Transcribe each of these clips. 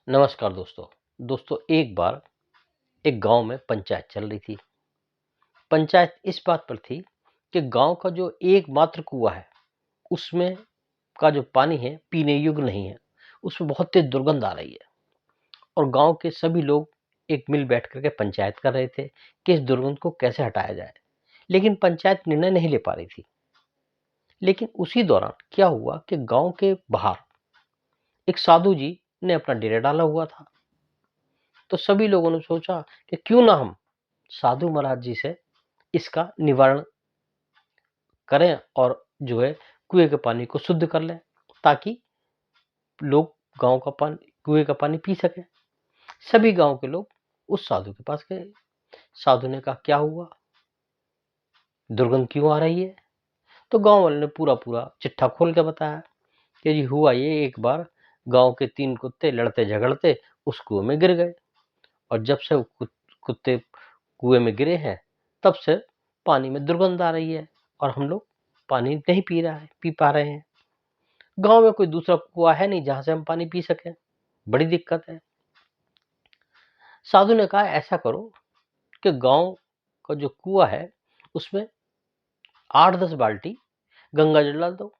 नमस्कार दोस्तों। दोस्तों एक बार एक गांव में पंचायत चल रही थी। पंचायत इस बात पर थी कि गांव का जो एकमात्र कुआं है, उसमें का जो पानी है पीने योग्य नहीं है। उसमें बहुत तेज दुर्गंध आ रही है और गांव के सभी लोग एक मिल बैठ करके पंचायत कर रहे थे कि इस दुर्गंध को कैसे हटाया जाए। लेकिन पंचायत निर्णय नहीं ले पा रही थी। लेकिन उसी दौरान क्या हुआ कि गांव के बाहर एक साधु जी ने अपना डेरा डाला हुआ था। तो सभी लोगों ने सोचा कि क्यों ना हम साधु महाराज जी से इसका निवारण करें और जो है कुएं के पानी को शुद्ध कर लें, ताकि लोग गांव का पानी कुएं का पानी पी सकें। सभी गांव के लोग उस साधु के पास गए। साधु ने कहा, क्या हुआ, दुर्गंध क्यों आ रही है? तो गांव वाले ने पूरा पूरा चिट्ठा खोल के बताया कि जी हुआ ये, एक बार गांव के 3 कुत्ते लड़ते झगड़ते उस कुएं में गिर गए और जब से वो कुत्ते कुएं में गिरे हैं, तब से पानी में दुर्गंध आ रही है और हम लोग पानी नहीं पी पा रहे हैं। गांव में कोई दूसरा कुआं है नहीं जहां से हम पानी पी सकें, बड़ी दिक्कत है। साधु ने कहा, ऐसा करो कि गांव का जो कुआं है उसमें 8-10 बाल्टी गंगा जल डाल दो,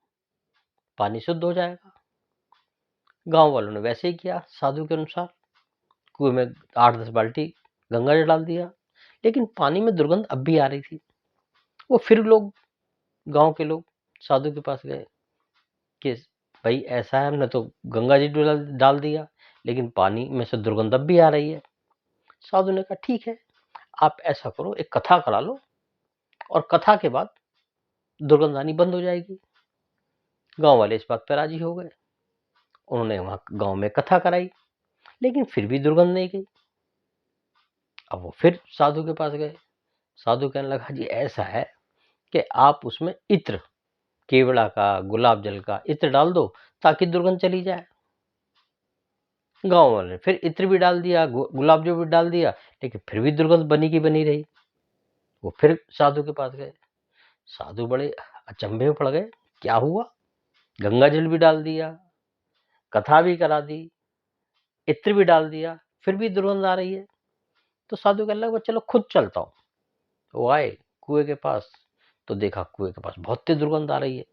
पानी शुद्ध हो जाएगा। गांव वालों ने वैसे ही किया साधु के अनुसार। कुएं में 8-10 बाल्टी गंगा जल डाल दिया, लेकिन पानी में दुर्गंध अब भी आ रही थी। वो फिर लोग, गांव के लोग साधु के पास गए कि भाई ऐसा है, हमने तो गंगा जी डाल दिया, लेकिन पानी में से दुर्गंध अब भी आ रही है। साधु ने कहा, ठीक है, आप ऐसा करो, एक कथा करा लो और कथा के बाद दुर्गंध आनी बंद हो जाएगी। गांव वाले इस बात पर राजी हो गए। उन्होंने वहां गांव में कथा कराई, लेकिन फिर भी दुर्गंध नहीं गई। अब वो फिर साधु के पास गए। साधु कहने लगा, जी ऐसा है कि आप उसमें इत्र, केवड़ा का, गुलाब जल का इत्र डाल दो ताकि दुर्गंध चली जाए। गांव वाले ने फिर इत्र भी डाल दिया, गुलाब जल भी डाल दिया, लेकिन फिर भी दुर्गंध बनी की बनी रही। वो फिर साधु के पास गए। साधु बड़े अचंभे में पड़ गए, क्या हुआ, गंगा जल भी डाल दिया, कथा भी करा दी, इत्र भी डाल दिया, फिर भी दुर्गंध आ रही है। तो साधु कहने लगा, चलो खुद चलता हूं। वो आए कुएं के पास, तो देखा कुएं के पास बहुत तेज दुर्गंध आ रही है।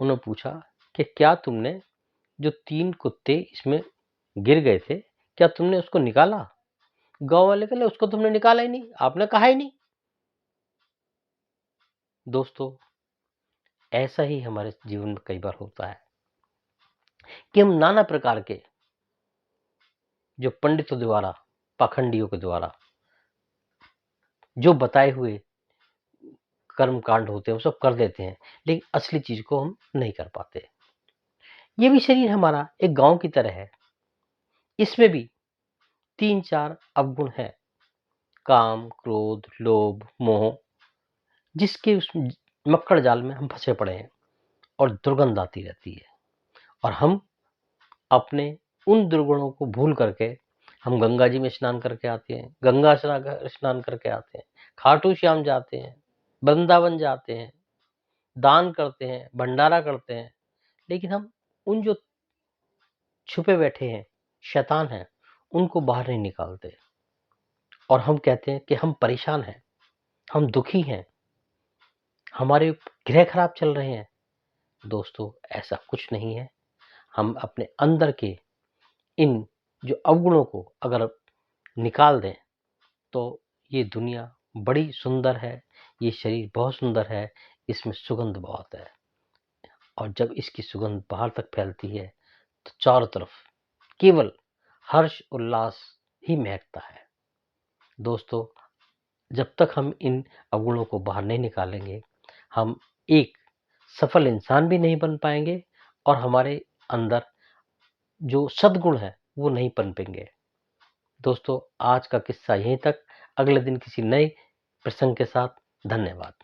उन्होंने पूछा कि क्या तुमने, जो 3 कुत्ते इसमें गिर गए थे, क्या तुमने उसको निकाला? गांव वाले कहले, उसको तुमने निकाला ही नहीं, आपने कहा ही नहीं। दोस्तों ऐसा ही हमारे जीवन में कई बार होता है कि हम नाना प्रकार के, जो पंडितों द्वारा, पाखंडियों के द्वारा जो बताए हुए कर्म कांड होते हैं वो सब कर देते हैं, लेकिन असली चीज को हम नहीं कर पाते। ये भी शरीर हमारा एक गांव की तरह है। इसमें भी 3-4 अवगुण हैं, काम, क्रोध, लोभ, मोह, जिसके उस मक्कड़ जाल में हम फंसे पड़े हैं और दुर्गंध आती रहती है। और हम अपने उन दुर्गुणों को भूल करके हम गंगा जी में स्नान करके आते हैं, गंगा स्नान करके आते हैं, खाटू श्याम जाते हैं, वृंदावन जाते हैं, दान करते हैं, भंडारा करते हैं, लेकिन हम उन जो छुपे बैठे हैं, शैतान हैं, उनको बाहर नहीं निकालते। और हम कहते हैं कि हम परेशान हैं, हम दुखी हैं, हमारे ग्रह खराब चल रहे हैं। दोस्तों ऐसा कुछ नहीं है। हम अपने अंदर के इन जो अवगुणों को अगर निकाल दें, तो ये दुनिया बड़ी सुंदर है, ये शरीर बहुत सुंदर है, इसमें सुगंध बहुत है। और जब इसकी सुगंध बाहर तक फैलती है, तो चारों तरफ केवल हर्ष उल्लास ही महकता है। दोस्तों जब तक हम इन अवगुणों को बाहर नहीं निकालेंगे, हम एक सफल इंसान भी नहीं बन पाएंगे और हमारे अंदर जो सद्गुण है वो नहीं पनपेंगे। दोस्तों आज का किस्सा यहीं तक, अगले दिन किसी नए प्रसंग के साथ। धन्यवाद।